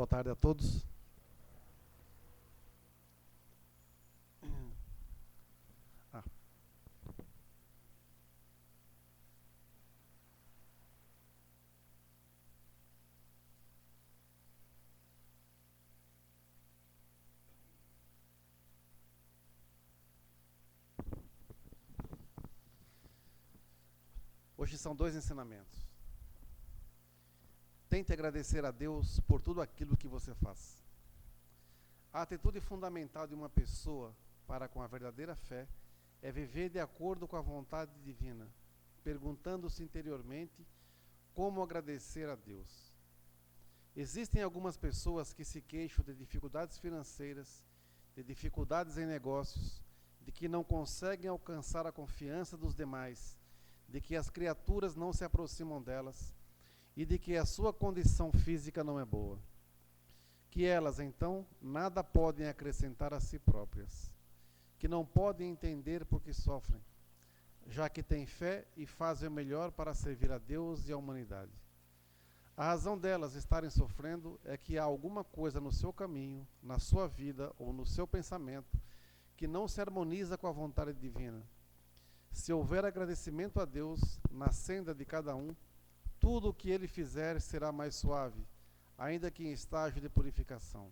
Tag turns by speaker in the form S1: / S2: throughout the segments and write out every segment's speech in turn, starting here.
S1: Boa tarde a todos. Ah. Hoje são 2 ensinamentos. Tente agradecer a Deus por tudo aquilo que você faz. A atitude fundamental de uma pessoa para com a verdadeira fé é viver de acordo com a vontade divina, perguntando-se interiormente como agradecer a Deus. Existem algumas pessoas que se queixam de dificuldades financeiras, de dificuldades em negócios, de que não conseguem alcançar a confiança dos demais, de que as criaturas não se aproximam delas e de que a sua condição física não é boa. Que elas, então, nada podem acrescentar a si próprias, que não podem entender por que sofrem, já que têm fé e fazem o melhor para servir a Deus e a humanidade. A razão delas estarem sofrendo é que há alguma coisa no seu caminho, na sua vida ou no seu pensamento que não se harmoniza com a vontade divina. Se houver agradecimento a Deus na senda de cada um, tudo o que ele fizer será mais suave, ainda que em estágio de purificação.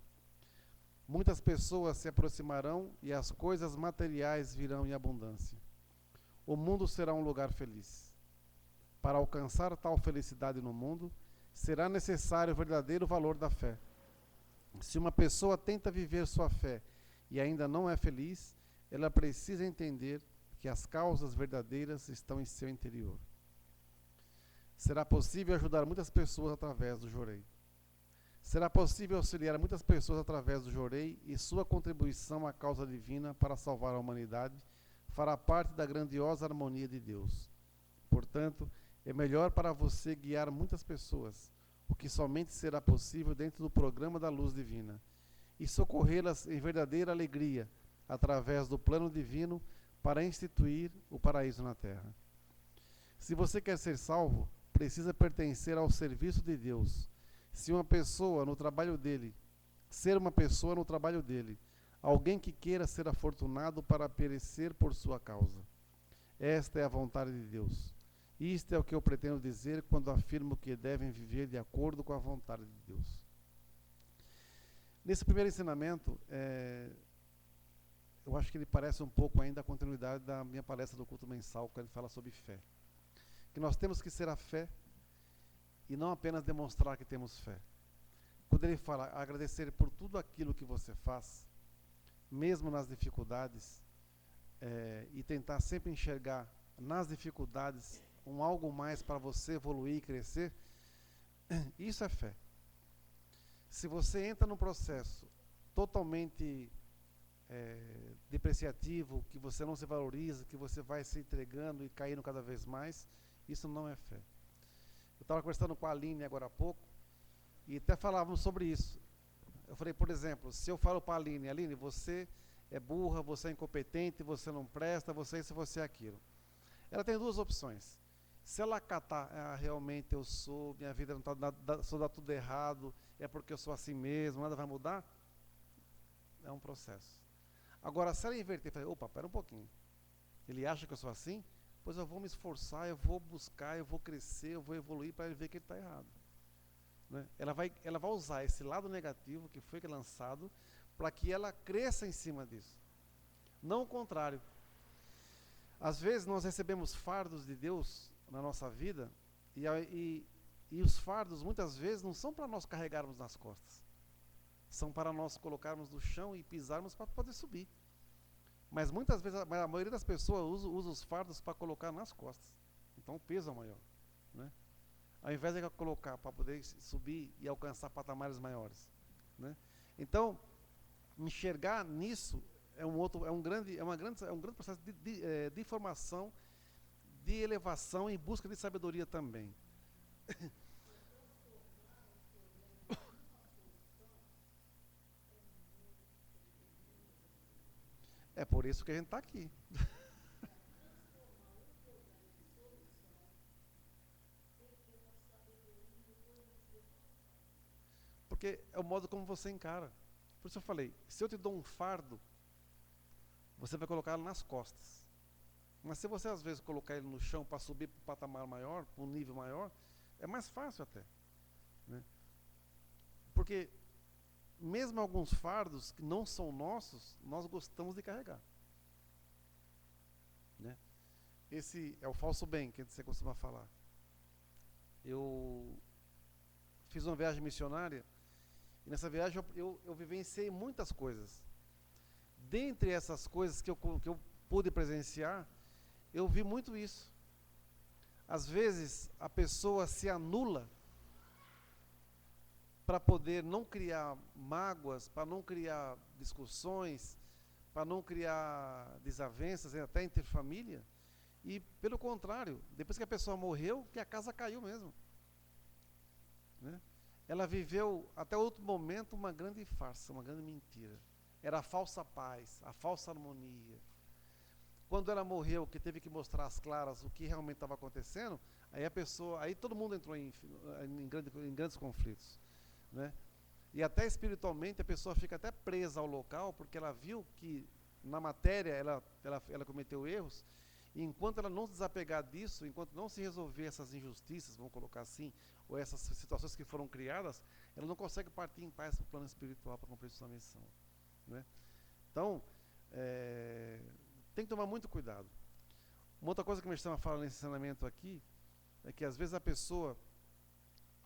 S1: Muitas pessoas se aproximarão e as coisas materiais virão em abundância. O mundo será um lugar feliz. Para alcançar tal felicidade no mundo, será necessário o verdadeiro valor da fé. Se uma pessoa tenta viver sua fé e ainda não é feliz, ela precisa entender que as causas verdadeiras estão em seu interior. Será possível ajudar muitas pessoas através do Jorei. Será possível auxiliar muitas pessoas através do Jorei e sua contribuição à causa divina para salvar a humanidade fará parte da grandiosa harmonia de Deus. Portanto, é melhor para você guiar muitas pessoas, o que somente será possível dentro do programa da luz divina, e socorrê-las em verdadeira alegria através do plano divino para instituir o paraíso na terra. Se você quer ser salvo, precisa pertencer ao serviço de Deus. Se uma pessoa no trabalho dele, ser uma pessoa no trabalho dele, alguém que queira ser afortunado para perecer por sua causa. Esta é a vontade de Deus. Isto é o que eu pretendo dizer quando afirmo que devem viver de acordo com a vontade de Deus. Nesse primeiro ensinamento, eu acho que ele parece um pouco ainda a continuidade da minha palestra do culto mensal, quando ele fala sobre fé. Que nós temos que ser a fé e não apenas demonstrar que temos fé. Quando ele fala agradecer por tudo aquilo que você faz, mesmo nas dificuldades, e tentar sempre enxergar nas dificuldades um algo mais para você evoluir e crescer, isso é fé. Se você entra num processo totalmente depreciativo, que você não se valoriza, que você vai se entregando e caindo cada vez mais, isso não é fé. Eu estava conversando com a Aline agora há pouco, e até falávamos sobre isso. Eu falei, por exemplo, se eu falo para a Aline, Aline, você é burra, você é incompetente, você não presta, você é isso, você é aquilo. Ela tem 2 opções. Se ela acatar, realmente eu sou, minha vida não está, só dá tudo errado, é porque eu sou assim mesmo, nada vai mudar, é um processo. Agora, se ela inverter e falar, opa, pera um pouquinho, ele acha que eu sou assim? Pois eu vou me esforçar, eu vou buscar, eu vou crescer, eu vou evoluir para ele ver que ele está errado. Né? Ela vai usar esse lado negativo que foi lançado para que ela cresça em cima disso. Não o contrário. Às vezes nós recebemos fardos de Deus na nossa vida e os fardos muitas vezes não são para nós carregarmos nas costas. São para nós colocarmos no chão e pisarmos para poder subir. Mas muitas vezes, a maioria das pessoas usa os fardos para colocar nas costas. Então o peso é maior. Né? Ao invés de colocar para poder subir e alcançar patamares maiores. Né? Então, enxergar nisso é um grande processo de informação, de elevação em busca de sabedoria também. É por isso que a gente está aqui. Porque é o modo como você encara. Por isso eu falei, se eu te dou um fardo, você vai colocar ele nas costas. Mas se você às vezes colocar ele no chão para subir para um patamar maior, para um nível maior, é mais fácil até. Né? Porque mesmo alguns fardos que não são nossos, nós gostamos de carregar. Né? Esse é o falso bem que você costuma falar. Eu fiz uma viagem missionária e nessa viagem eu vivenciei muitas coisas. Dentre essas coisas que eu pude presenciar, eu vi muito isso. Às vezes a pessoa se anula para poder não criar mágoas, para não criar discussões, para não criar desavenças, até entre família. E, pelo contrário, depois que a pessoa morreu, que a casa caiu mesmo. Né? Ela viveu, até outro momento, uma grande farsa, uma grande mentira. Era a falsa paz, a falsa harmonia. Quando ela morreu, que teve que mostrar às claras o que realmente estava acontecendo, aí todo mundo entrou em grandes conflitos. Né? E até espiritualmente a pessoa fica até presa ao local, porque ela viu que na matéria ela cometeu erros, e enquanto ela não se desapegar disso, enquanto não se resolver essas injustiças, vamos colocar assim, ou essas situações que foram criadas, ela não consegue partir em paz para o plano espiritual para cumprir sua missão. Né? Então, tem que tomar muito cuidado. Uma outra coisa que me chama a falar nesse ensinamento aqui, é que às vezes a pessoa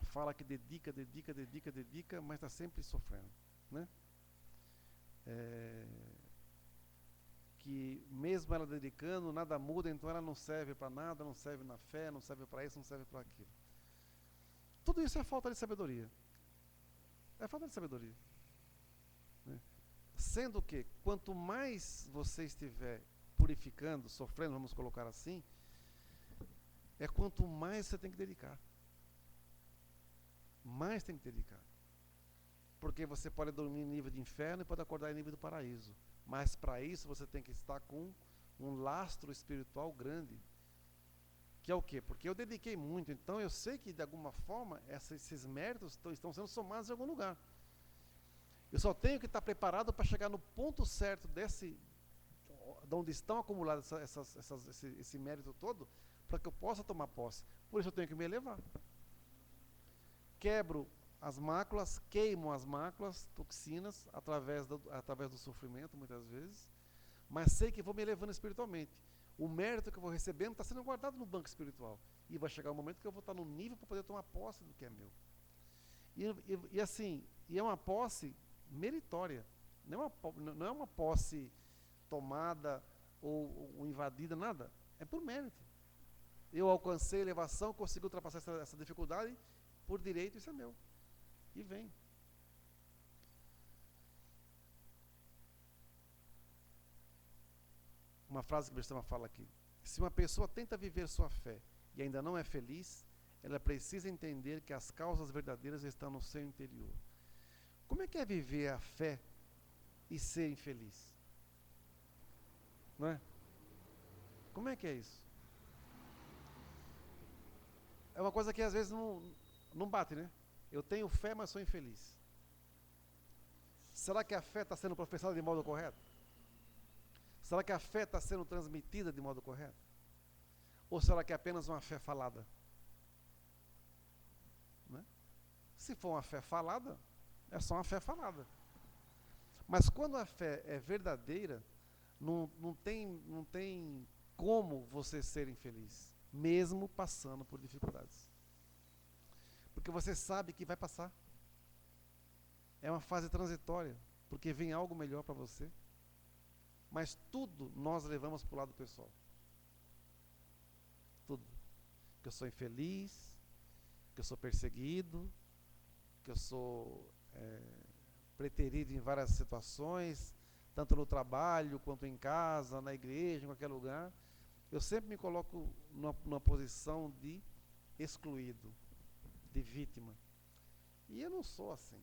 S1: fala que dedica, mas está sempre sofrendo. Né? Que mesmo ela dedicando, nada muda, então ela não serve para nada, não serve na fé, não serve para isso, não serve para aquilo. Tudo isso é falta de sabedoria. É falta de sabedoria. Né? Sendo que, quanto mais você estiver purificando, sofrendo, vamos colocar assim, é quanto mais você tem que dedicar. Mais tem que dedicar. Porque você pode dormir em nível de inferno e pode acordar em nível do paraíso. Mas para isso você tem que estar com um lastro espiritual grande. Que é o quê? Porque eu dediquei muito, então eu sei que de alguma forma esses méritos estão sendo somados em algum lugar. Eu só tenho que estar preparado para chegar no ponto certo de onde estão acumulados esse mérito todo, para que eu possa tomar posse. Por isso eu tenho que me elevar. Quebro as máculas, queimo as máculas, toxinas, através do sofrimento, muitas vezes, mas sei que vou me elevando espiritualmente. O mérito que eu vou recebendo está sendo guardado no banco espiritual. E vai chegar um momento que eu vou estar num nível para poder tomar posse do que é meu. E assim, é uma posse meritória. Não é uma posse tomada ou invadida, nada. É por mérito. Eu alcancei a elevação, consegui ultrapassar essa dificuldade, por direito isso é meu. E vem. Uma frase que o Bestama fala aqui. Se uma pessoa tenta viver sua fé e ainda não é feliz, ela precisa entender que as causas verdadeiras estão no seu interior. Como é que é viver a fé e ser infeliz? Não é? Como é que é isso? É uma coisa que às vezes não bate, né? Eu tenho fé, mas sou infeliz. Será que a fé está sendo professada de modo correto? Será que a fé está sendo transmitida de modo correto? Ou será que é apenas uma fé falada? Né? Se for uma fé falada, é só uma fé falada. Mas quando a fé é verdadeira, não tem como você ser infeliz, mesmo passando por dificuldades. Porque você sabe que vai passar. É uma fase transitória, porque vem algo melhor para você. Mas tudo nós levamos para o lado pessoal. Tudo. Que eu sou infeliz, que eu sou perseguido, que eu sou preterido em várias situações, tanto no trabalho, quanto em casa, na igreja, em qualquer lugar. Eu sempre me coloco numa posição de excluído, de vítima. E eu não sou assim.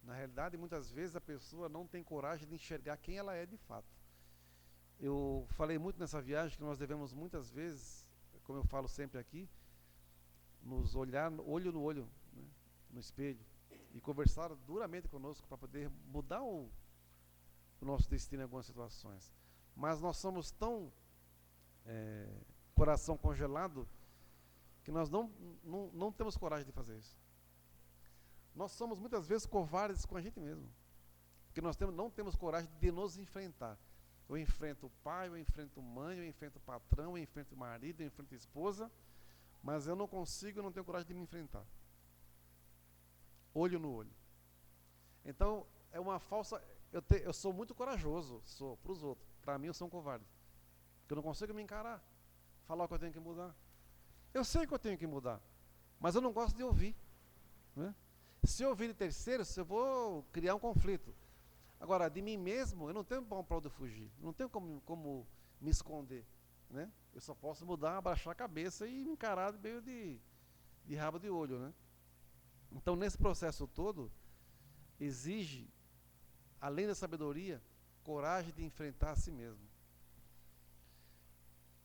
S1: Na realidade, muitas vezes a pessoa não tem coragem de enxergar quem ela é de fato. Eu falei muito nessa viagem que nós devemos muitas vezes, como eu falo sempre aqui, nos olhar olho no olho, né, no espelho, e conversaram duramente conosco para poder mudar o nosso destino em algumas situações. Mas nós somos tão coração congelado que nós não temos coragem de fazer isso. Nós somos muitas vezes covardes com a gente mesmo, porque nós não temos coragem de nos enfrentar. Eu enfrento o pai, eu enfrento mãe, eu enfrento o patrão, eu enfrento o marido, eu enfrento a esposa, mas eu não consigo, eu não tenho coragem de me enfrentar. Olho no olho. Então, é uma falsa... Eu sou muito corajoso, sou, para os outros. Para mim, eu sou um covarde. Porque eu não consigo me encarar, falar o que eu tenho que mudar. Eu sei que eu tenho que mudar, mas eu não gosto de ouvir. Né? Se eu ouvir de terceiros, eu vou criar um conflito. Agora, de mim mesmo, eu não tenho para onde fugir, não tenho como me esconder. Né? Eu só posso mudar, abaixar a cabeça e me encarar meio de rabo de olho. Né? Então, nesse processo todo, exige, além da sabedoria, coragem de enfrentar a si mesmo.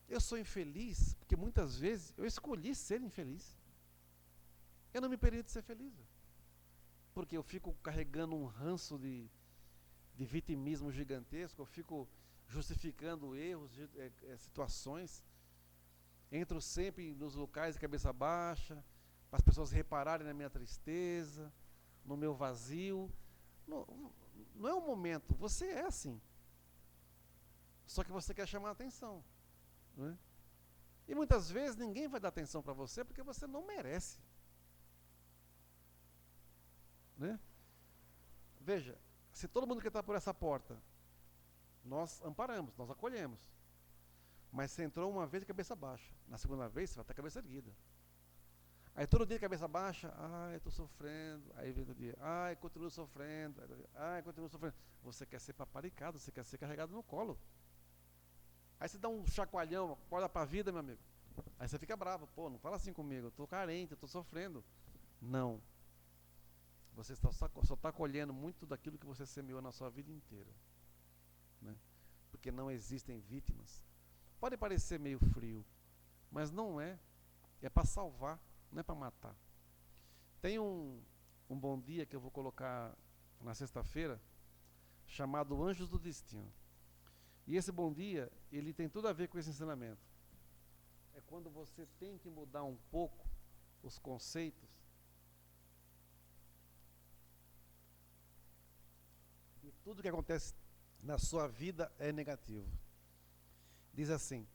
S1: Eu sou infeliz porque muitas vezes eu escolhi ser infeliz. Eu não me permito ser feliz. Porque eu fico carregando um ranço de vitimismo gigantesco, eu fico justificando erros, situações. Entro sempre nos locais de cabeça baixa, para as pessoas repararem na minha tristeza, no meu vazio. Não é um momento, você é assim. Só que você quer chamar a atenção. Não é? E muitas vezes ninguém vai dar atenção para você porque você não merece. Né? Veja, se todo mundo que está por essa porta, nós amparamos, nós acolhemos. Mas você entrou uma vez de cabeça baixa, na segunda vez você vai estar de cabeça erguida. Aí todo dia de cabeça baixa, ai, estou sofrendo, aí vem outro dia, ai, continuo sofrendo, ai, continuo sofrendo. Você quer ser paparicado, você quer ser carregado no colo. Aí você dá um chacoalhão, acorda para a vida, meu amigo. Aí você fica bravo, pô, não fala assim comigo, eu estou carente, eu estou sofrendo. Não. Você só está colhendo muito daquilo que você semeou na sua vida inteira. Né? Porque não existem vítimas. Pode parecer meio frio, mas não é. É para salvar, não é para matar. Tem um bom dia que eu vou colocar na sexta-feira, chamado Anjos do Destino. E esse bom dia, ele tem tudo a ver com esse ensinamento. É quando você tem que mudar um pouco os conceitos e tudo que acontece na sua vida é negativo. Diz assim: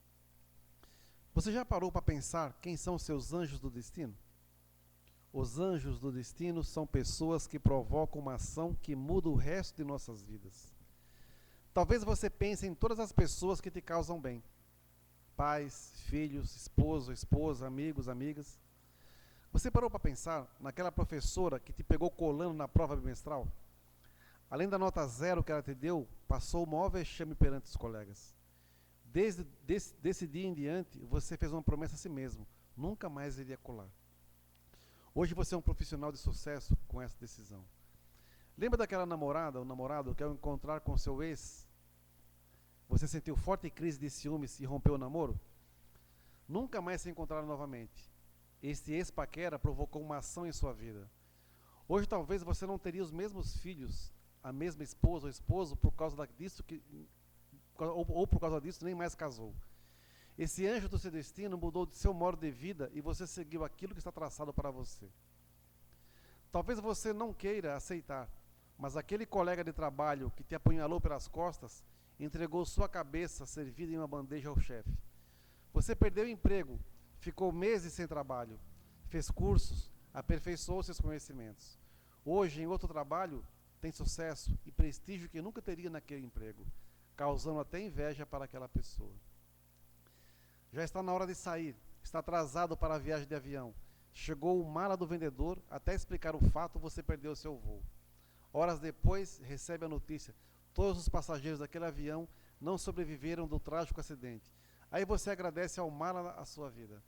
S1: você já parou para pensar quem são os seus anjos do destino? Os anjos do destino são pessoas que provocam uma ação que muda o resto de nossas vidas. Talvez você pense em todas as pessoas que te causam bem. Pais, filhos, esposo, esposa, amigos, amigas. Você parou para pensar naquela professora que te pegou colando na prova bimestral? Além da nota 0 que ela te deu, passou o maior vexame perante os colegas. Desde desse dia em diante, você fez uma promessa a si mesmo. Nunca mais iria colar. Hoje você é um profissional de sucesso com essa decisão. Lembra daquela namorada ou namorado que ao encontrar com seu ex, você sentiu forte crise de ciúmes e rompeu o namoro? Nunca mais se encontraram novamente. Este ex-paquera provocou uma ação em sua vida. Hoje talvez você não teria os mesmos filhos, a mesma esposa ou esposo por causa disso ou por causa disso nem mais casou. Esse anjo do seu destino mudou de seu modo de vida e você seguiu aquilo que está traçado para você. Talvez você não queira aceitar, mas aquele colega de trabalho que te apunhalou pelas costas entregou sua cabeça servida em uma bandeja ao chefe. Você perdeu o emprego, ficou meses sem trabalho, fez cursos, aperfeiçoou seus conhecimentos. Hoje, em outro trabalho, tem sucesso e prestígio que nunca teria naquele emprego, causando até inveja para aquela pessoa. Já está na hora de sair, está atrasado para a viagem de avião. Chegou o mala do vendedor, até explicar o fato, você perdeu seu voo. Horas depois, recebe a notícia: todos os passageiros daquele avião não sobreviveram do trágico acidente. Aí você agradece ao mala a sua vida.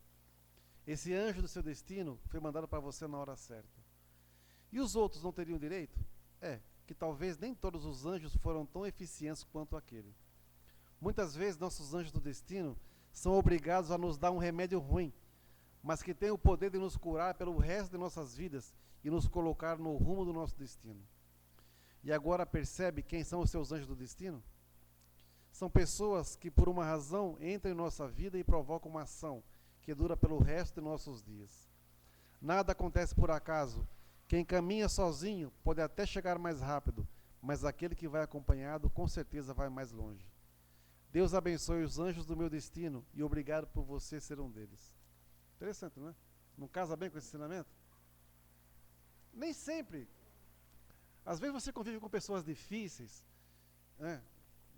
S1: Esse anjo do seu destino foi mandado para você na hora certa. E os outros não teriam direito? Que talvez nem todos os anjos foram tão eficientes quanto aquele. Muitas vezes nossos anjos do destino são obrigados a nos dar um remédio ruim, mas que tem o poder de nos curar pelo resto de nossas vidas e nos colocar no rumo do nosso destino. E agora percebe quem são os seus anjos do destino? São pessoas que por uma razão entram em nossa vida e provocam uma ação que dura pelo resto de nossos dias. Nada acontece por acaso. Quem caminha sozinho pode até chegar mais rápido, mas aquele que vai acompanhado com certeza vai mais longe. Deus abençoe os anjos do meu destino e obrigado por você ser um deles. Interessante, não é? Não casa bem com esse ensinamento? Nem sempre. Às vezes você convive com pessoas difíceis, né?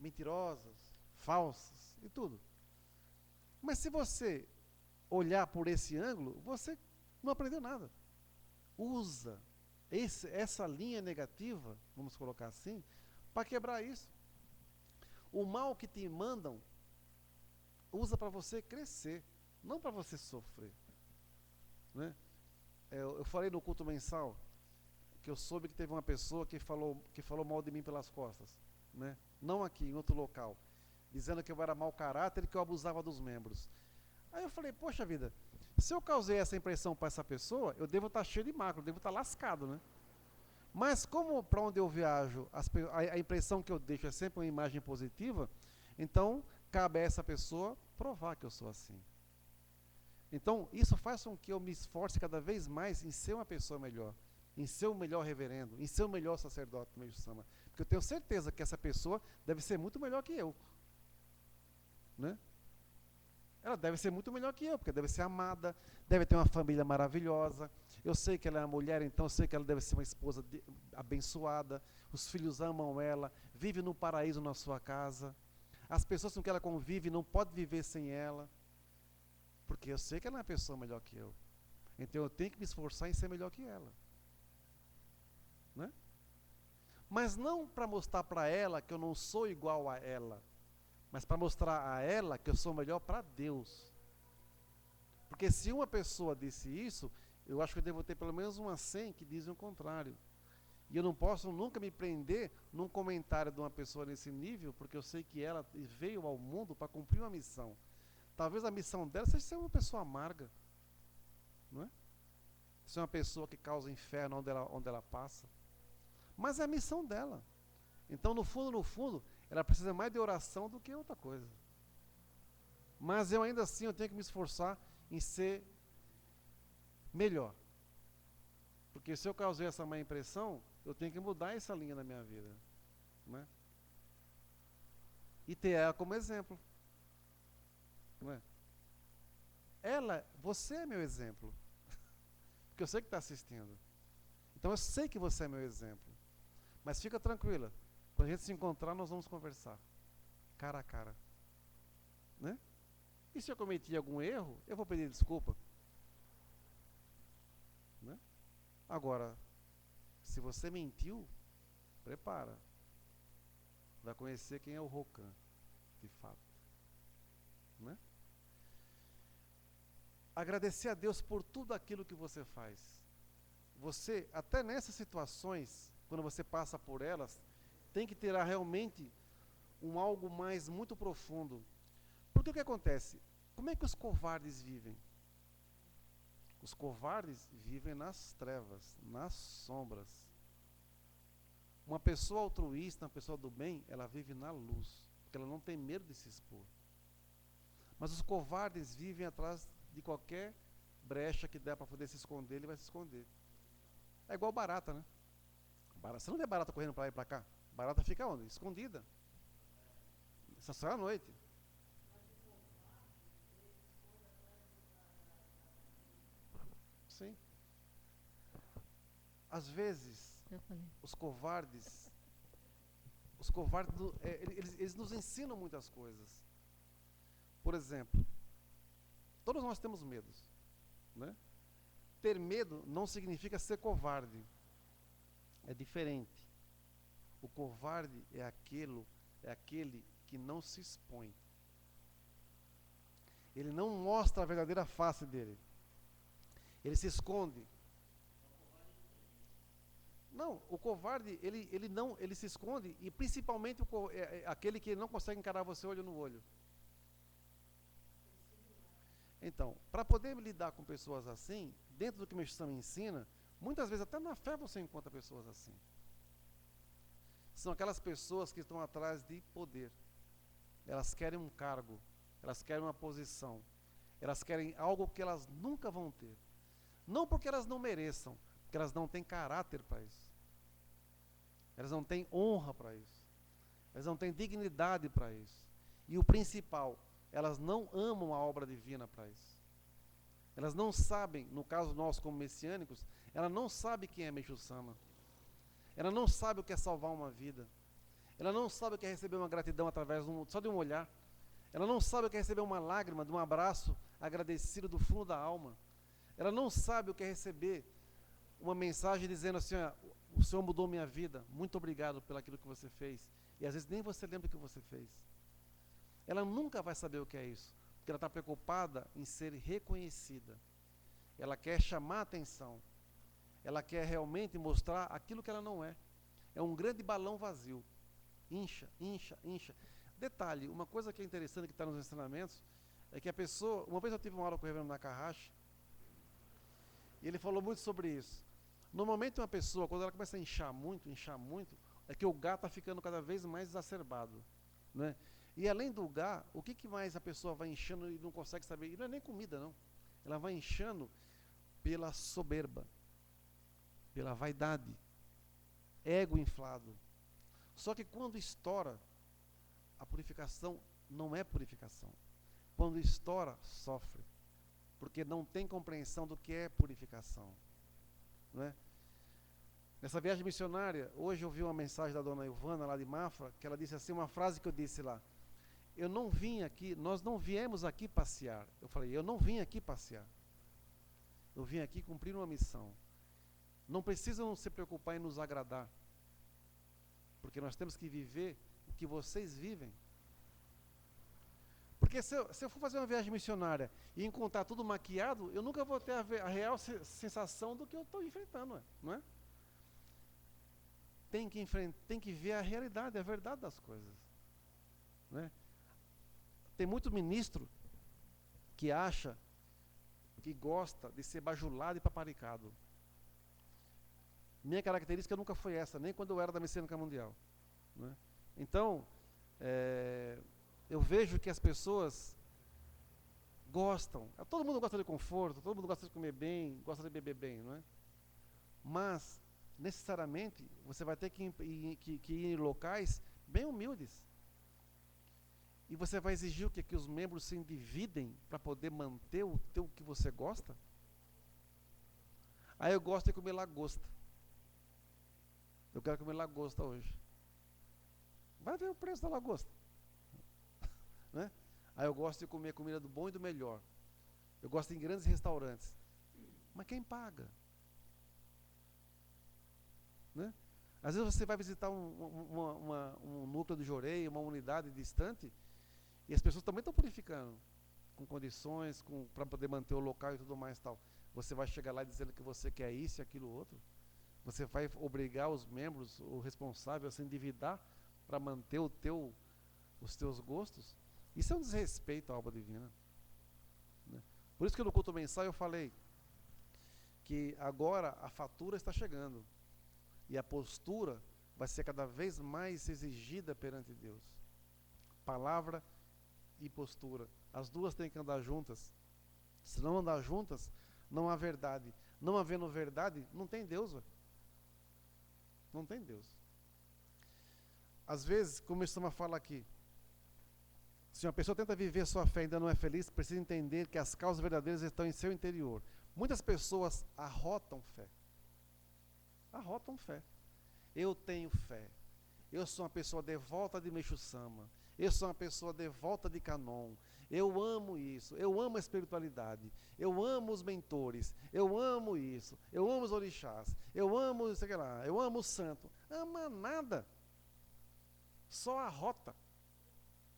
S1: Mentirosas, falsas e tudo. Mas se você olhar por esse ângulo, você não aprendeu nada. Usa essa linha negativa, vamos colocar assim, para quebrar isso. O mal que te mandam, usa para você crescer, não para você sofrer. Né? Eu falei no culto mensal, que eu soube que teve uma pessoa que falou mal de mim pelas costas. Né? Não aqui, em outro local. Dizendo que eu era mau caráter e que eu abusava dos membros. Aí eu falei, poxa vida, se eu causei essa impressão para essa pessoa, eu devo estar cheio de mácula, eu devo estar lascado, né? Mas como para onde eu viajo, a impressão que eu deixo é sempre uma imagem positiva, então cabe a essa pessoa provar que eu sou assim. Então isso faz com que eu me esforce cada vez mais em ser uma pessoa melhor, em ser o melhor reverendo, em ser o melhor sacerdote do meio sama. Porque eu tenho certeza que essa pessoa deve ser muito melhor que eu. Né? Ela deve ser muito melhor que eu, porque deve ser amada, deve ter uma família maravilhosa. Eu sei que ela é uma mulher, então eu sei que ela deve ser uma esposa abençoada. Os filhos amam ela, vive no paraíso na sua casa. As pessoas com que ela convive não podem viver sem ela, porque eu sei que ela é uma pessoa melhor que eu. Então eu tenho que me esforçar em ser melhor que ela. Né? Mas não para mostrar para ela que eu não sou igual a ela, mas para mostrar a ela que eu sou melhor para Deus. Porque se uma pessoa disse isso, eu acho que eu devo ter pelo menos umas 100 que dizem o contrário. E eu não posso nunca me prender num comentário de uma pessoa nesse nível, porque eu sei que ela veio ao mundo para cumprir uma missão. Talvez a missão dela seja ser uma pessoa amarga. Não é? Ser uma pessoa que causa inferno onde ela passa. Mas é a missão dela. Então, no fundo, ela precisa mais de oração do que outra coisa. Mas eu ainda assim, eu tenho que me esforçar em ser melhor. Porque se eu causei essa má impressão, eu tenho que mudar essa linha na minha vida. Né? E ter ela como exemplo. Não é? Você é meu exemplo. Porque eu sei que está assistindo. Então eu sei que você é meu exemplo. Mas fica tranquila. Quando a gente se encontrar, nós vamos conversar. Cara a cara. Né? E se eu cometi algum erro, eu vou pedir desculpa. Né? Agora, se você mentiu, prepara. Vai conhecer quem é o Rocan, de fato. Né? Agradecer a Deus por tudo aquilo que você faz. Você, até nessas situações, quando você passa por elas, tem que ter realmente algo mais muito profundo. Porque o que acontece? Como é que os covardes vivem? Os covardes vivem nas trevas, nas sombras. Uma pessoa altruísta, uma pessoa do bem, ela vive na luz, porque ela não tem medo de se expor. Mas os covardes vivem atrás de qualquer brecha que der para poder se esconder, ele vai se esconder. É igual barata, né? Você não vê barata correndo para lá e para cá? Barata fica onde? Escondida. Só à noite. Sim. Às vezes, os covardes, eles nos ensinam muitas coisas. Por exemplo, todos nós temos medos, né? Ter medo não significa ser covarde. É diferente. O covarde é aquele que não se expõe. Ele não mostra a verdadeira face dele. Ele se esconde. Não, o covarde, ele se esconde, e principalmente aquele que não consegue encarar você olho no olho. Então, para poder lidar com pessoas assim, dentro do que o Meixo Sama ensina, Muitas vezes até na fé você encontra pessoas assim. São aquelas pessoas que estão atrás de poder. Elas querem um cargo, elas querem uma posição, elas querem algo que elas nunca vão ter. Não porque elas não mereçam, porque elas não têm caráter para isso. Elas não têm honra para isso. Elas não têm dignidade para isso. E o principal, elas não amam a obra divina para isso. Elas não sabem, no caso nós como messiânicos, ela não sabe quem é Meixo Sama. Ela não sabe o que é salvar uma vida. Ela não sabe o que é receber uma gratidão através só de um olhar. Ela não sabe o que é receber uma lágrima, de um abraço agradecido do fundo da alma. Ela não sabe o que é receber uma mensagem dizendo assim, o Senhor mudou minha vida, muito obrigado pelo aquilo que você fez. E às vezes nem você lembra o que você fez. Ela nunca vai saber o que é isso, porque ela está preocupada em ser reconhecida. Ela quer chamar a atenção. Ela quer realmente mostrar aquilo que ela não é. É um grande balão vazio. Incha, incha, incha. Detalhe, uma coisa que é interessante que está nos ensinamentos, é que a pessoa, uma vez eu tive uma aula com o reverendo Nakahashi, e ele falou muito sobre isso. Normalmente uma pessoa, quando ela começa a inchar muito, é que o gá está ficando cada vez mais exacerbado, né? E além do gá, o que mais a pessoa vai inchando e não consegue saber? E não é nem comida, não. Ela vai inchando pela soberba, pela vaidade, ego inflado. Só que quando estoura, a purificação não é purificação. Quando estoura, sofre. Porque não tem compreensão do que é purificação. Não é? Nessa viagem missionária, hoje eu vi uma mensagem da dona Ivana, lá de Mafra, que ela disse assim, uma frase que eu disse lá: eu não vim aqui, nós não viemos aqui passear. Eu falei, eu não vim aqui passear. Eu vim aqui cumprir uma missão. Não precisam se preocupar em nos agradar, porque nós temos que viver o que vocês vivem. Porque se eu for fazer uma viagem missionária e encontrar tudo maquiado, eu nunca vou ter a real sensação do que eu estou enfrentando, não é? Tem que ver a realidade, a verdade das coisas, não é? Tem muito ministro que acha, que gosta de ser bajulado e paparicado. Minha característica nunca foi essa, nem quando eu era da Messiânica Mundial, não é? Então, eu vejo que as pessoas gostam, todo mundo gosta de conforto, todo mundo gosta de comer bem, gosta de beber bem, não é? Mas, necessariamente, você vai ter que ir em locais bem humildes. E você vai exigir o quê? Que os membros se endividem para poder manter o que você gosta? Aí eu gosto de comer lagosta. Eu quero comer lagosta hoje. Vai ver o preço da lagosta. Né? Aí eu gosto de comer comida do bom e do melhor. Eu gosto de ir em grandes restaurantes. Mas quem paga? Né? Às vezes você vai visitar um núcleo de Jorei, uma unidade distante, e as pessoas também estão purificando, com condições, para poder manter o local e tudo mais tal. Você vai chegar lá dizendo que você quer isso e aquilo outro? Você vai obrigar os membros, o responsável, a se endividar para manter os teus gostos? Isso é um desrespeito à obra divina. Né? Por isso que no culto mensal eu falei que agora a fatura está chegando e a postura vai ser cada vez mais exigida perante Deus. Palavra e postura. As duas têm que andar juntas. Se não andar juntas, não há verdade. Não havendo verdade, não tem Deus. Véio. Não tem Deus. Às vezes, como estamos a falar aqui, se uma pessoa tenta viver sua fé e ainda não é feliz, precisa entender que as causas verdadeiras estão em seu interior. Muitas pessoas arrotam fé. Arrotam fé. Eu tenho fé. Eu sou uma pessoa devota de Meixo Sama. Eu sou uma pessoa devota de Kanon. Eu amo isso. Eu amo a espiritualidade. Eu amo os mentores. Eu amo isso. Eu amo os orixás. Eu amo, sei lá, eu amo o santo. Ama nada. Só arrota.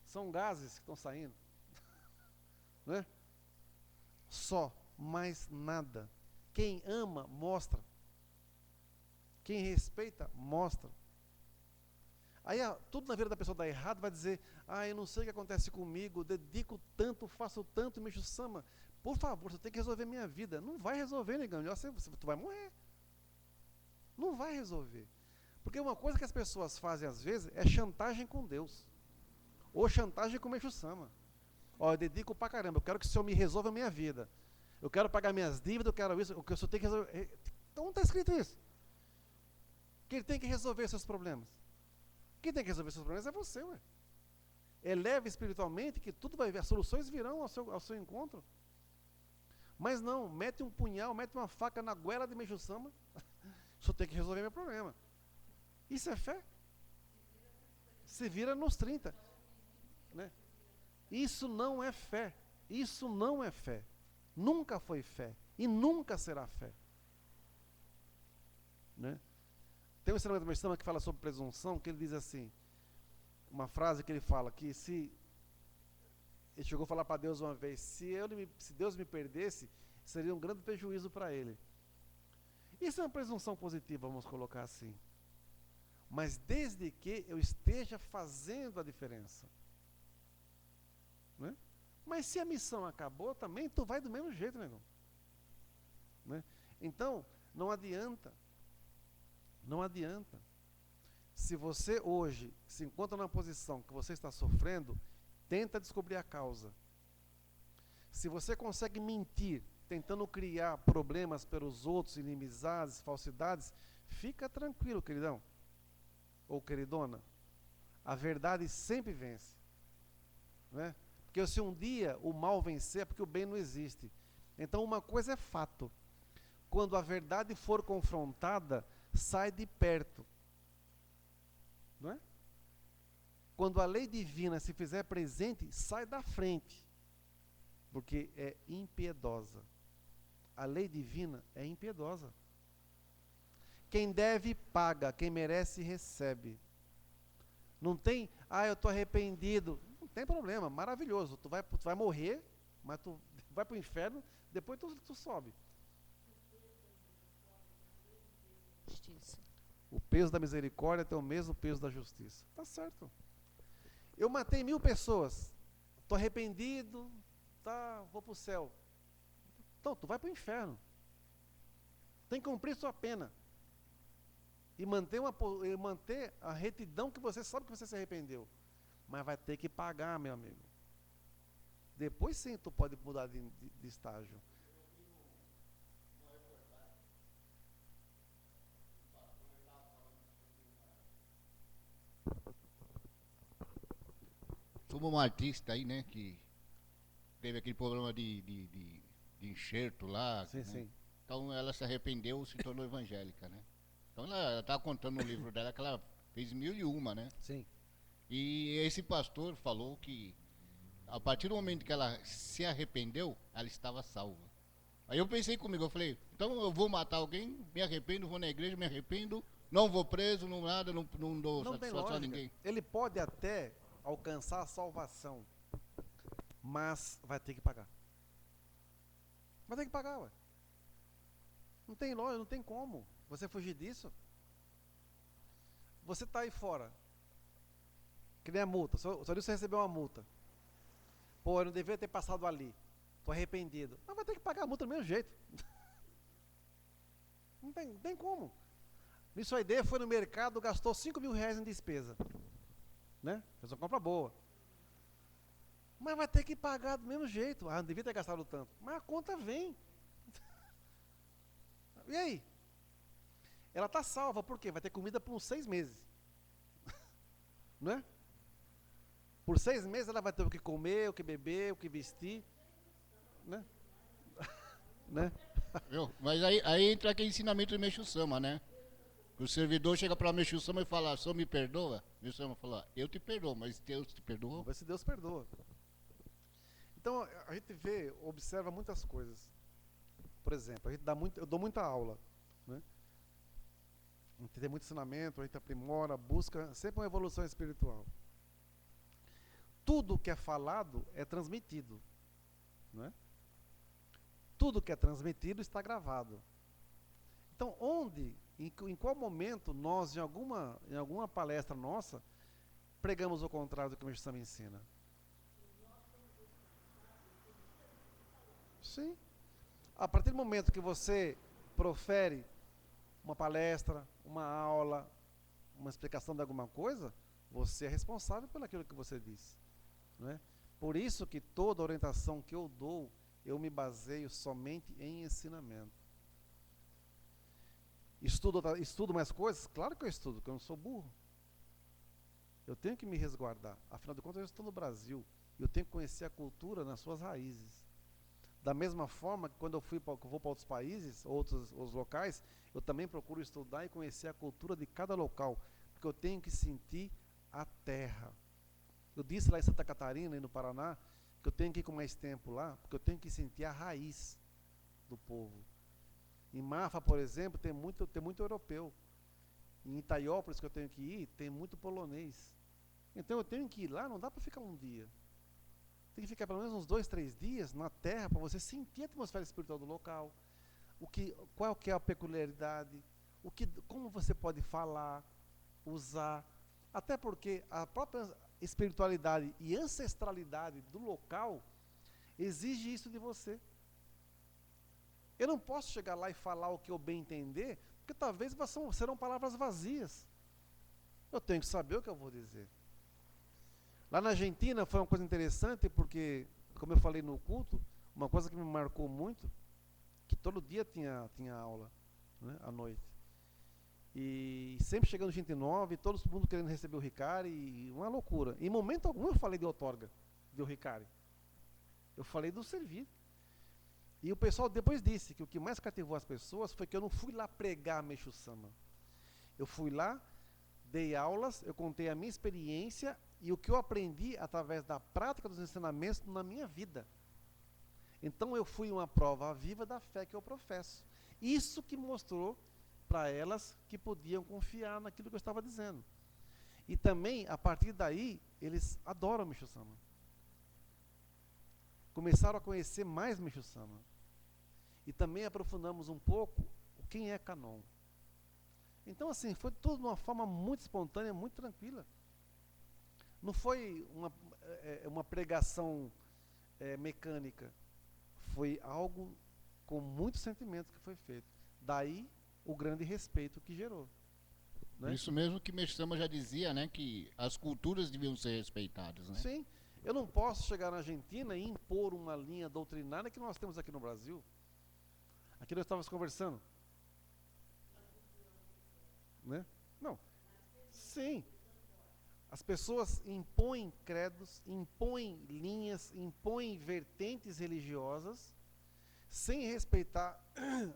S1: São gases que estão saindo. Não é? Só, mais nada. Quem ama, mostra. Quem respeita, mostra. Aí tudo na vida da pessoa dá errado, vai dizer, eu não sei o que acontece comigo, dedico tanto, faço tanto, Meixo Sama. Por favor, você tem que resolver minha vida. Não vai resolver, negão. Tu vai morrer. Não vai resolver. Porque uma coisa que as pessoas fazem às vezes é chantagem com Deus. Ou chantagem com o Meixo Sama. Ó, eu dedico pra caramba, eu quero que o Senhor me resolva a minha vida. Eu quero pagar minhas dívidas, eu quero isso, o que o Senhor tem que resolver. Então não está escrito isso. Que ele tem que resolver seus problemas. Quem tem que resolver seus problemas é você, ué. Eleve espiritualmente que tudo vai vir, as soluções virão ao seu encontro. Mas não, mete um punhal, mete uma faca na goela de Meixo Sama. O Senhor tem que resolver meu problema. Isso é fé? Se vira nos 30. Né? Isso não é fé. Isso não é fé. Nunca foi fé. E nunca será fé. Né? Tem um ensinamento do Meixo Sama que fala sobre presunção, que ele diz assim, uma frase que ele fala, que se... Ele chegou a falar para Deus uma vez, se Deus me perdesse, seria um grande prejuízo para ele. Isso é uma presunção positiva, vamos colocar assim. Mas desde que eu esteja fazendo a diferença. Né? Mas se a missão acabou também, tu vai do mesmo jeito, negão. Né? Então, não adianta. Não adianta. Se você hoje se encontra numa posição que você está sofrendo, tenta descobrir a causa. Se você consegue mentir, tentando criar problemas pelos outros, inimizades, falsidades, fica tranquilo, queridão. Ou queridona. A verdade sempre vence. Né? Porque se um dia o mal vencer, é porque o bem não existe. Então uma coisa é fato. Quando a verdade for confrontada, sai de perto. Não é? Quando a lei divina se fizer presente, sai da frente. Porque é impiedosa. A lei divina é impiedosa. Quem deve, paga. Quem merece, recebe. Não tem, eu estou arrependido. Não tem problema, maravilhoso. Tu vai morrer, mas tu vai para o inferno, depois tu sobe.
S2: Justiça.
S1: O peso da misericórdia tem o mesmo peso da justiça. Tá certo. Eu matei 1000 pessoas. Estou arrependido, vou para o céu. Então, tu vai para o inferno. Tem que cumprir sua pena. E manter a retidão que você sabe que você se arrependeu. Mas vai ter que pagar, meu amigo. Depois sim, tu pode mudar de estágio.
S3: Sobre um artista aí, né, que teve aquele problema de enxerto lá.
S1: Sim,
S3: né?
S1: sim.
S3: Então ela se arrependeu, se tornou evangélica, né? Então ela estava contando no livro dela que ela fez 1001, né?
S1: Sim.
S3: E esse pastor falou que a partir do momento que ela se arrependeu, ela estava salva. Aí eu pensei comigo, eu falei, então eu vou matar alguém, me arrependo, vou na igreja, me arrependo, não vou preso, não nada, não dou
S1: Não tem
S3: satisfação a
S1: lógica.
S3: ninguém.
S1: Ele pode até alcançar a salvação, mas vai ter que pagar. Vai ter que pagar, ué. Não tem lógica, não tem como você fugir disso. Você está aí fora, que nem a multa, só você recebeu uma multa. Pô, eu não devia ter passado ali, estou arrependido. Mas vai ter que pagar a multa do mesmo jeito. Não tem como. Nisso a ideia foi no mercado, gastou 5.000 reais em despesa. Né? Fez uma compra boa. Mas vai ter que pagar do mesmo jeito. Não devia ter gastado tanto. Mas a conta vem. E aí? Ela está salva, por quê? Vai ter comida por uns 6 meses. Não é? Por 6 meses ela vai ter o que comer, o que beber, o que vestir. Né? Né?
S3: Viu? Mas aí entra aquele ensinamento do Meixo Sama, né? O servidor chega para Meixo Sama e fala, só me perdoa? Meixo Sama fala, eu te perdoo, mas Deus te perdoou?
S1: Vamos ver se Deus perdoa. Então a gente observa muitas coisas. Por exemplo, eu dou muita aula. Né? A gente tem muito ensinamento, a gente aprimora, busca sempre uma evolução espiritual. Tudo que é falado é transmitido. Não é? Tudo que é transmitido está gravado. Então, em qual momento nós, em alguma palestra nossa, pregamos o contrário do que o Meixo Sama ensina? Sim. A partir do momento que você profere uma palestra, uma aula, uma explicação de alguma coisa, você é responsável por aquilo que você disse, não é? Por isso que toda orientação que eu dou, eu me baseio somente em ensinamento. Estudo mais coisas? Claro que eu estudo, porque eu não sou burro. Eu tenho que me resguardar. Afinal de contas, eu estou no Brasil. Eu tenho que conhecer a cultura nas suas raízes. Da mesma forma que quando eu vou para outros países, outros locais, eu também procuro estudar e conhecer a cultura de cada local, porque eu tenho que sentir a terra. Eu disse lá em Santa Catarina e no Paraná, que eu tenho que ir com mais tempo lá, porque eu tenho que sentir a raiz do povo. Em Mafra, por exemplo, tem muito europeu. Em Itaiópolis, que eu tenho que ir, tem muito polonês. Então eu tenho que ir lá, não dá para ficar um dia. Tem que ficar pelo menos uns 2, 3 dias na terra para você sentir a atmosfera espiritual do local. Qual que é a peculiaridade, como você pode falar, usar. Até porque a própria espiritualidade e ancestralidade do local exige isso de você. Eu não posso chegar lá e falar o que eu bem entender, porque talvez serão palavras vazias. Eu tenho que saber o que eu vou dizer. Lá na Argentina foi uma coisa interessante, porque, como eu falei no culto, uma coisa que me marcou muito, que todo dia tinha aula, né, à noite. E sempre chegando gente nova, e todo mundo querendo receber o Ricari, e uma loucura. Em momento algum eu falei de outorga, de o Ricari. Eu falei do servir. E o pessoal depois disse que o que mais cativou as pessoas foi que eu não fui lá pregar Meixo Sama. Eu fui lá, dei aulas, eu contei a minha experiência e o que eu aprendi através da prática dos ensinamentos na minha vida. Então eu fui uma prova viva da fé que eu professo. Isso que mostrou para elas que podiam confiar naquilo que eu estava dizendo. E também, a partir daí, eles adoram Meixo Sama. Começaram a conhecer mais Meixo Sama. E também aprofundamos um pouco quem é Kanon. Então, assim, foi tudo de uma forma muito espontânea, muito tranquila. Não foi uma pregação mecânica. Foi algo com muito sentimento que foi feito. Daí, o grande respeito que gerou. Né?
S3: Por isso mesmo que Meixo Sama já dizia, né, que as culturas deviam ser respeitadas, né?
S1: Sim. Eu não posso chegar na Argentina e impor uma linha doutrinária que nós temos aqui no Brasil. Aqui nós estávamos conversando. Né? Não. Sim. As pessoas impõem credos, impõem linhas, impõem vertentes religiosas, sem respeitar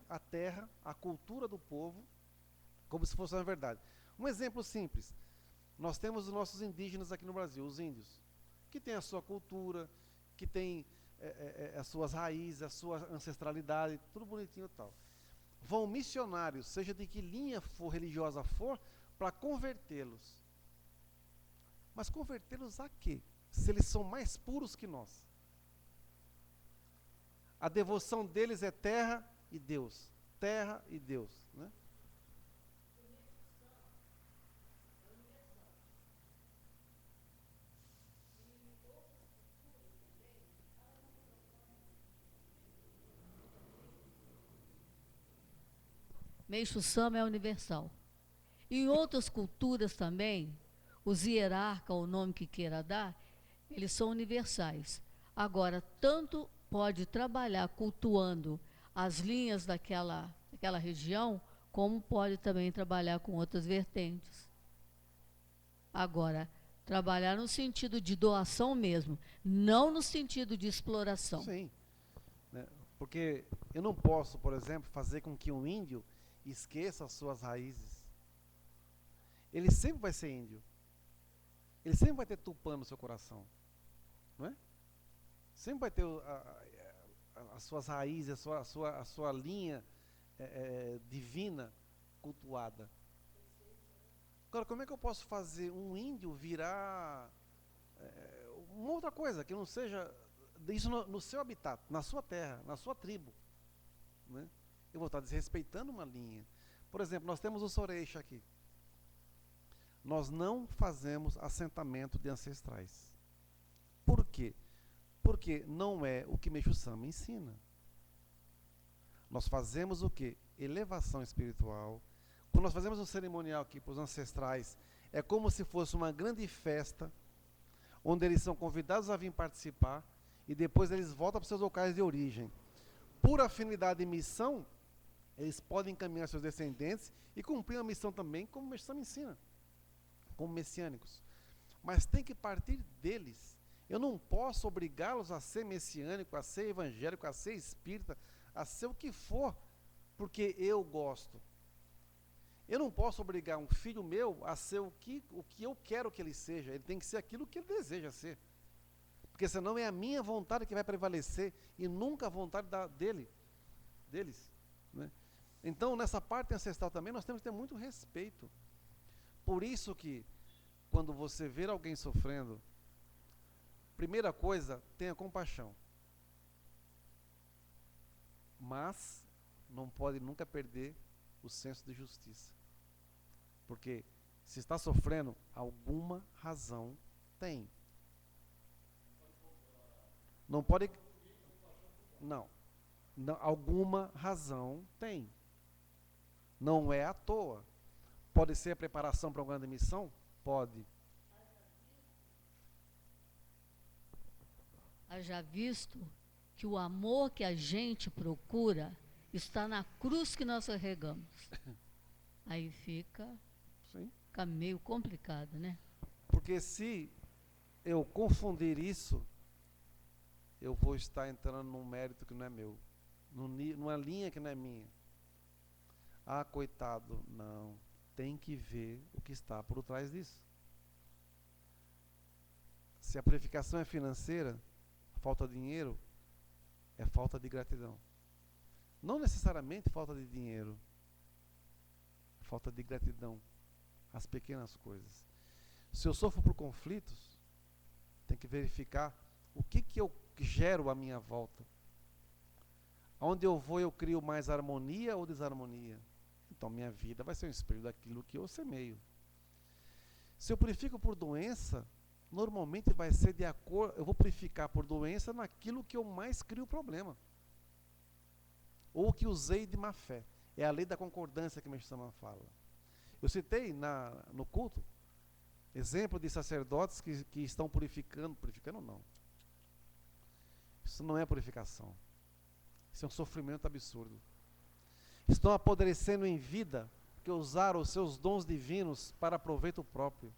S1: a terra, a cultura do povo, como se fosse uma verdade. Um exemplo simples. Nós temos os nossos indígenas aqui no Brasil, os índios, que têm a sua cultura, que têm as suas raízes, a sua ancestralidade, tudo bonitinho e tal. Vão missionários, seja de que linha religiosa for, para convertê-los. Mas convertê-los a quê? Se eles são mais puros que nós. A devoção deles é terra e Deus. Terra e Deus. Né?
S2: Meixo Sama é universal. Em outras culturas também, os hierarcas, o nome que queira dar, eles são universais. Agora, tanto pode trabalhar cultuando as linhas daquela região, como pode também trabalhar com outras vertentes. Agora, trabalhar no sentido de doação mesmo, não no sentido de exploração.
S1: Sim. Né? Porque eu não posso, por exemplo, fazer com que um índio esqueça as suas raízes. Ele sempre vai ser índio. Ele sempre vai ter Tupã no seu coração. Não é? Sempre vai ter as suas raízes, a sua linha divina cultuada. Agora, como é que eu posso fazer um índio virar uma outra coisa, que não seja isso no seu habitat, na sua terra, na sua tribo? Né? Eu vou estar desrespeitando uma linha. Por exemplo, nós temos o Soreixa aqui. Nós não fazemos assentamento de ancestrais. Por quê? Porque não é o que Meixo Sama ensina. Nós fazemos o quê? Elevação espiritual, Quando nós fazemos um cerimonial aqui para os ancestrais, é como se fosse uma grande festa, onde eles são convidados a vir participar, e depois eles voltam para os seus locais de origem. Por afinidade e missão, eles podem encaminhar seus descendentes e cumprir a missão também, como o Mestre me ensina, como messiânicos. Mas tem que partir deles. Eu não posso obrigá-los a ser messiânico, a ser evangélico, a ser espírita, a ser o que for, porque eu gosto. Eu não posso obrigar um filho meu a ser o que eu quero que ele seja. Ele tem que ser aquilo que ele deseja ser. Porque senão é a minha vontade que vai prevalecer e nunca a vontade deles. Né? Então, nessa parte ancestral também, nós temos que ter muito respeito. Por isso que, quando você ver alguém sofrendo, primeira coisa, tenha compaixão. Mas não pode nunca perder o senso de justiça. Porque se está sofrendo, alguma razão tem. Não pode... Não, alguma razão tem. Não é à toa. Pode ser a preparação para uma grande missão? Pode.
S2: Haja visto que o amor que a gente procura está na cruz que nós carregamos. Aí fica meio complicado, né?
S1: Porque se eu confundir isso, eu vou estar entrando num mérito que não é meu, numa linha que não é minha. Ah, coitado, não. Tem que ver o que está por trás disso. Se a purificação é financeira, falta de dinheiro, é falta de gratidão. Não necessariamente falta de dinheiro, falta de gratidão às pequenas coisas. Se eu sofro por conflitos, tem que verificar o que eu gero à minha volta. Onde eu vou, eu crio mais harmonia ou desarmonia. Então, minha vida vai ser um espelho daquilo que eu semeio. Se eu purifico por doença, normalmente vai ser de acordo, eu vou purificar por doença naquilo que eu mais crio problema. Ou que usei de má fé. É a lei da concordância que o Mestre Sama fala. Eu citei no culto, exemplo de sacerdotes que estão purificando não. Isso não é purificação. Isso é um sofrimento absurdo. Estão apodrecendo em vida, porque usaram os seus dons divinos para proveito próprio.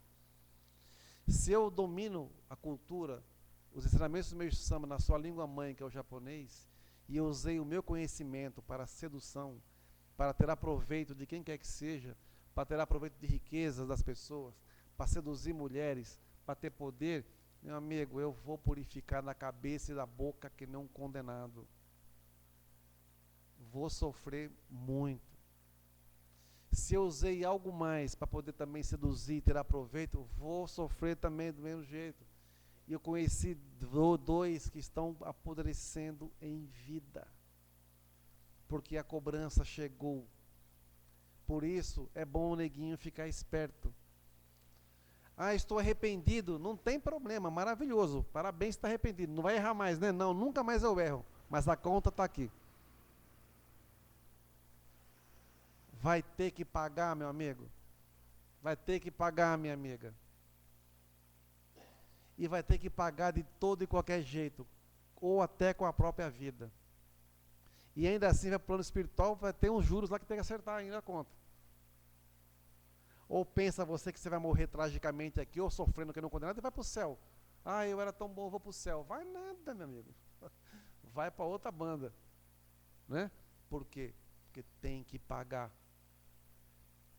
S1: Se eu domino a cultura, os ensinamentos do Mestre Sama na sua língua mãe, que é o japonês, e eu usei o meu conhecimento para sedução, para tirar proveito de quem quer que seja, para tirar proveito de riquezas das pessoas, para seduzir mulheres, para ter poder, meu amigo, eu vou purificar na cabeça e na boca que não um condenado. Vou sofrer muito. Se eu usei algo mais para poder também seduzir, tirar proveito, vou sofrer também do mesmo jeito. E eu conheci dois que estão apodrecendo em vida, porque a cobrança chegou. Por isso, é bom o neguinho ficar esperto. Ah, estou arrependido. Não tem problema, maravilhoso. Parabéns, está arrependido. Não vai errar mais, né? Não, nunca mais eu erro. Mas a conta está aqui. Vai ter que pagar, meu amigo. Vai ter que pagar, minha amiga. E vai ter que pagar de todo e qualquer jeito. Ou até com a própria vida. E ainda assim, vai para o plano espiritual, vai ter uns juros lá que tem que acertar ainda a conta. Ou pensa você que você vai morrer tragicamente aqui, ou sofrendo que não condenado, e vai para o céu. Ah, eu era tão bom, vou para o céu. Vai nada, meu amigo. Vai para outra banda. Né? Por quê? Porque tem que pagar.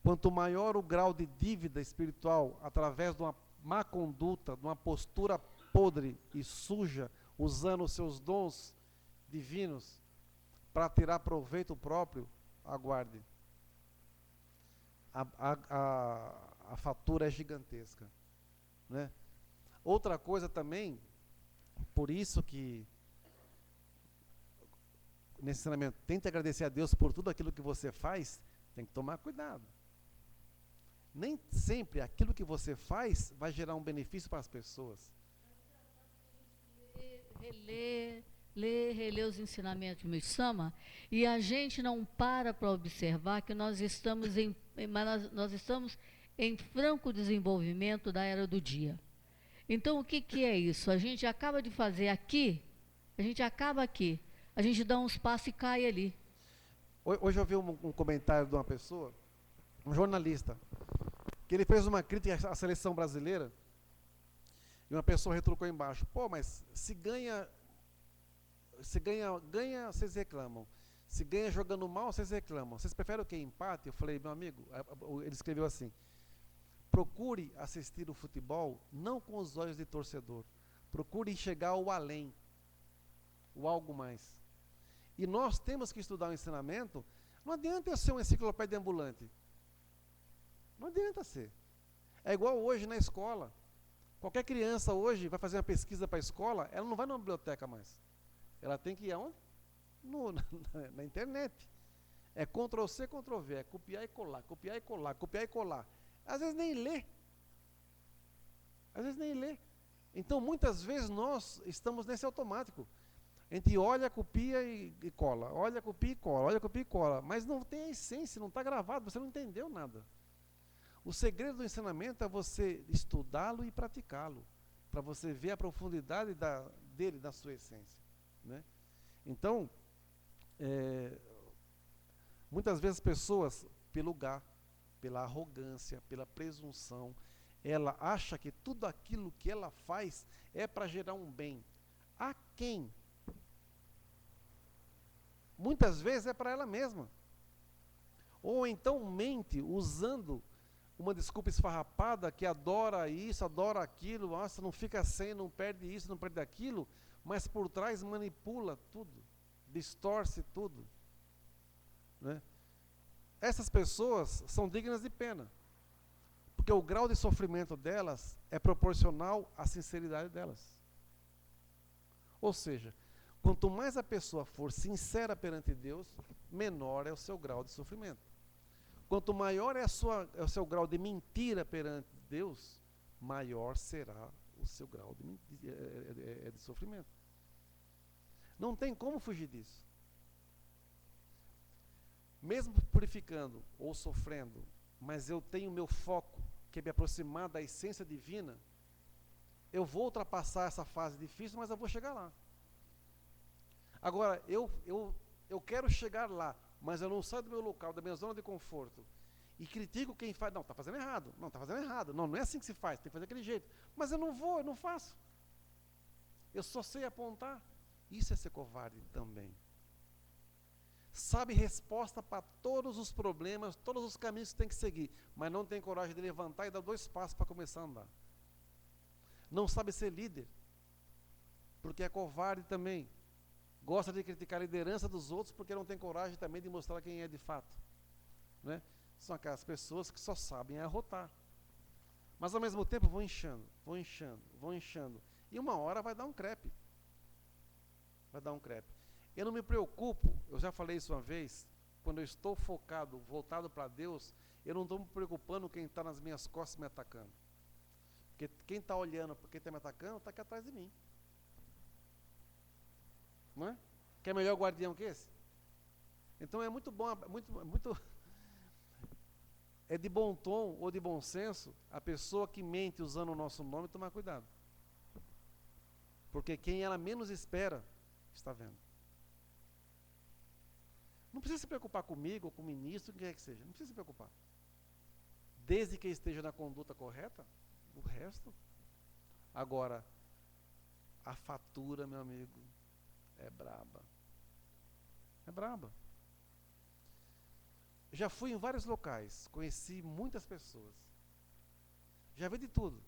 S1: Quanto maior o grau de dívida espiritual, através de uma má conduta, de uma postura podre e suja, usando os seus dons divinos para tirar proveito próprio, aguarde. A fatura é gigantesca. Né? Outra coisa também, por isso que, nesse ensinamento, tente agradecer a Deus por tudo aquilo que você faz, tem que tomar cuidado. Nem sempre aquilo que você faz vai gerar um benefício para as pessoas.
S2: Reler os ensinamentos do Mestre Sama, e a gente não para observar que nós estamos em mas nós estamos em franco desenvolvimento da era do dia. Então, o que é isso? A gente acaba de fazer aqui, a gente acaba aqui, a gente dá uns passos e cai ali.
S1: Hoje eu vi um comentário de uma pessoa, um jornalista, que ele fez uma crítica à seleção brasileira, e uma pessoa retrucou embaixo: pô, mas se ganha, vocês reclamam. Se ganha jogando mal, vocês reclamam. Vocês preferem o quê? Empate? Eu falei: meu amigo, ele escreveu assim: procure assistir o futebol não com os olhos de torcedor. Procure enxergar o além, o algo mais. E nós temos que estudar o ensinamento. Não adianta eu ser uma enciclopédia ambulante. Não adianta ser. É igual hoje na escola. Qualquer criança hoje vai fazer uma pesquisa para a escola, ela não vai numa biblioteca mais. Ela tem que ir aonde? Na internet. É Ctrl+C, Ctrl+V, é copiar e colar, copiar e colar, copiar e colar. Às vezes nem lê. Às vezes nem lê. Então, muitas vezes nós estamos nesse automático. A gente olha, copia e cola. Olha, copia e cola. Olha, copia e cola. Mas não tem a essência, não está gravado, você não entendeu nada. O segredo do ensinamento é você estudá-lo e praticá-lo, para você ver a profundidade dele, da sua essência. Né? Então, muitas vezes as pessoas, pelo lugar, pela arrogância, pela presunção, ela acha que tudo aquilo que ela faz é para gerar um bem. A quem? Muitas vezes é para ela mesma. Ou então mente usando uma desculpa esfarrapada que adora isso, adora aquilo, nossa, não fica sem, não perde isso, não perde aquilo, mas por trás manipula tudo, distorce tudo. Né? Essas pessoas são dignas de pena, porque o grau de sofrimento delas é proporcional à sinceridade delas. Ou seja, quanto mais a pessoa for sincera perante Deus, menor é o seu grau de sofrimento. Quanto maior é o seu grau de mentira perante Deus, maior será o seu grau de sofrimento. Não tem como fugir disso. Mesmo purificando ou sofrendo, mas eu tenho meu foco, que é me aproximar da essência divina, eu vou ultrapassar essa fase difícil, mas eu vou chegar lá. Agora, eu quero chegar lá, mas eu não saio do meu local, da minha zona de conforto, e critico quem faz. Não, está fazendo errado. Não, está fazendo errado. Não, não é assim que se faz, tem que fazer daquele jeito. Mas eu não vou, eu não faço. Eu só sei apontar. Isso é ser covarde também. Sabe resposta para todos os problemas, todos os caminhos que tem que seguir, mas não tem coragem de levantar e dar 2 passos para começar a andar. Não sabe ser líder, porque é covarde também. Gosta de criticar a liderança dos outros porque não tem coragem também de mostrar quem é de fato. Né? São aquelas pessoas que só sabem arrotar. Mas ao mesmo tempo vão inchando, vão inchando, vão inchando. E uma hora vai dar um crepe. Vai dar um crepe. Eu não me preocupo, eu já falei isso uma vez, quando eu estou focado, voltado para Deus, eu não estou me preocupando quem está nas minhas costas me atacando. Porque quem está olhando para quem está me atacando, está aqui atrás de mim. Não é? Quer melhor guardião que esse? Então é muito bom, é de bom tom ou de bom senso a pessoa que mente usando o nosso nome tomar cuidado. Porque quem ela menos espera está vendo. Não precisa se preocupar comigo ou com o ministro, quem quer que seja, não precisa se preocupar. Desde que esteja na conduta correta, o resto. Agora, a fatura, meu amigo, é braba. É braba. Já fui em vários locais, conheci muitas pessoas. Já vi de tudo.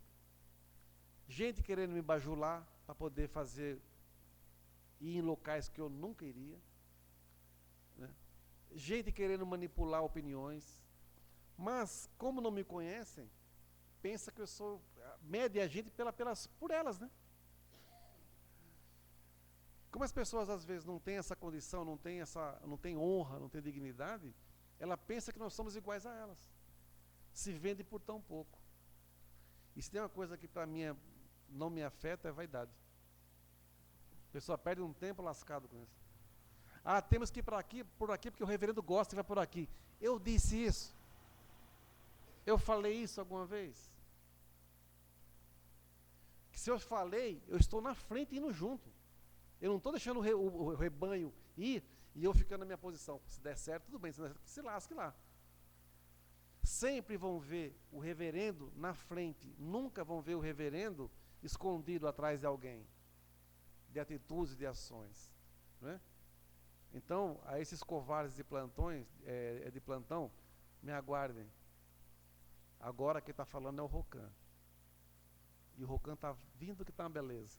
S1: Gente querendo me bajular para poder ir em locais que eu nunca iria. Né? Gente querendo manipular opiniões. Mas, como não me conhecem, pensa que eu sou... Mede a gente por elas, né? Como as pessoas às vezes não têm essa condição, não têm honra, não têm dignidade, ela pensa que nós somos iguais a elas. Se vende por tão pouco. E se tem uma coisa que para mim não me afeta, é vaidade. A pessoa perde um tempo lascado com isso. Ah, temos que ir por aqui, porque o reverendo gosta e vai por aqui. Eu disse isso. Eu falei isso alguma vez? Que se eu falei, eu estou na frente indo junto. Eu não estou deixando o rebanho ir e eu ficando na minha posição. Se der certo, tudo bem. Se der certo, se lasque lá. Sempre vão ver o reverendo na frente. Nunca vão ver o reverendo escondido atrás de alguém. De atitudes, de ações. Né? Então, a esses covardes de plantão, me aguardem. Agora quem está falando é o Rocan. E o Rocan está vindo que está uma beleza.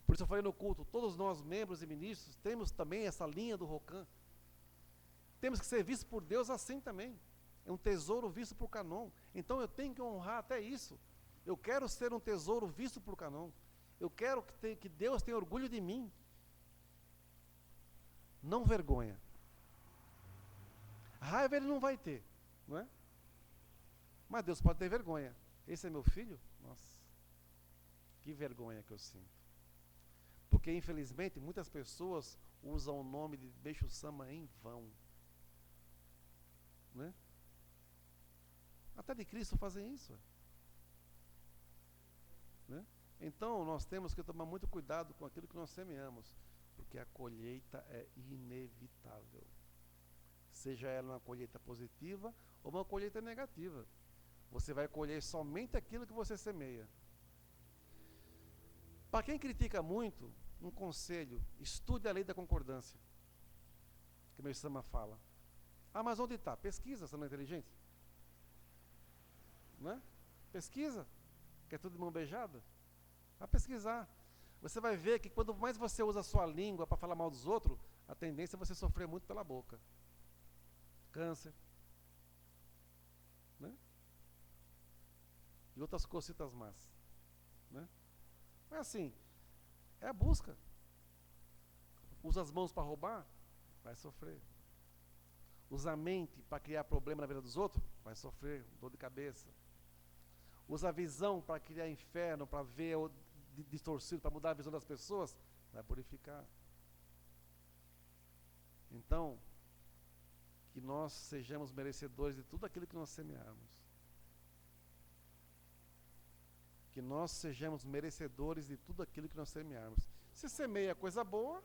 S1: Por isso eu falei no culto, todos nós, membros e ministros, temos também essa linha do Rocan. Temos que ser vistos por Deus assim também. É um tesouro visto por Canon. Então eu tenho que honrar até isso. Eu quero ser um tesouro visto por Canon. Eu quero que Deus tenha orgulho de mim. Não vergonha. Raiva ele não vai ter, não é? Mas Deus pode ter vergonha. Esse é meu filho? Nossa, que vergonha que eu sinto. Porque, infelizmente, muitas pessoas usam o nome de Beixo Sama em vão. Né? Até de Cristo fazem isso. Né? Então, nós temos que tomar muito cuidado com aquilo que nós semeamos. Porque a colheita é inevitável. Seja ela uma colheita positiva ou uma colheita negativa. Você vai colher somente aquilo que você semeia. Para quem critica muito, um conselho: estude a lei da concordância. Que meu Sama fala. Ah, mas onde está? Pesquisa, você não é inteligente? Não é? Pesquisa. Quer tudo de mão beijada? Vai pesquisar. Você vai ver que quanto mais você usa a sua língua para falar mal dos outros, a tendência é você sofrer muito pela boca. Câncer. Né? E outras cositas más. Né? Mas assim, é a busca. Usa as mãos para roubar, vai sofrer. Usa a mente para criar problema na vida dos outros, vai sofrer dor de cabeça. Usa a visão para criar inferno, para ver distorcido, para mudar a visão das pessoas, vai purificar. Então, que nós sejamos merecedores de tudo aquilo que nós semearmos. Que nós sejamos merecedores de tudo aquilo que nós semearmos. Se semeia coisa boa,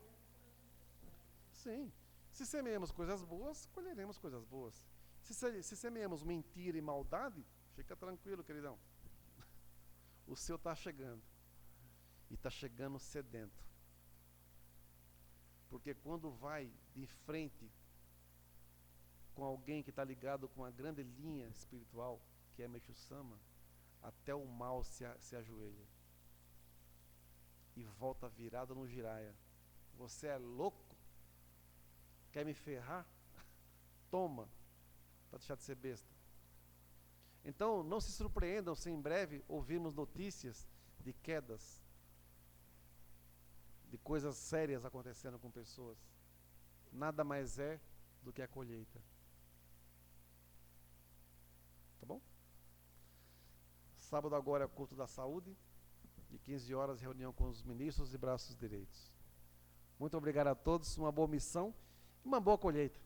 S1: sim. Se semeamos coisas boas, colheremos coisas boas. Se semeamos mentira e maldade, fica tranquilo, queridão. O seu está chegando. E está chegando sedento. Porque quando vai de frente com alguém que está ligado com a grande linha espiritual, que é Meixo Sama, até o mal se ajoelha. E volta virado no giraia. Você é louco? Quer me ferrar? Toma, para deixar de ser besta. Então, não se surpreendam se em breve ouvirmos notícias de quedas, de coisas sérias acontecendo com pessoas. Nada mais é do que a colheita. Tá bom? Sábado agora é o culto da saúde, de 15 horas reunião com os ministros e braços direitos. Muito obrigado a todos, uma boa missão e uma boa colheita.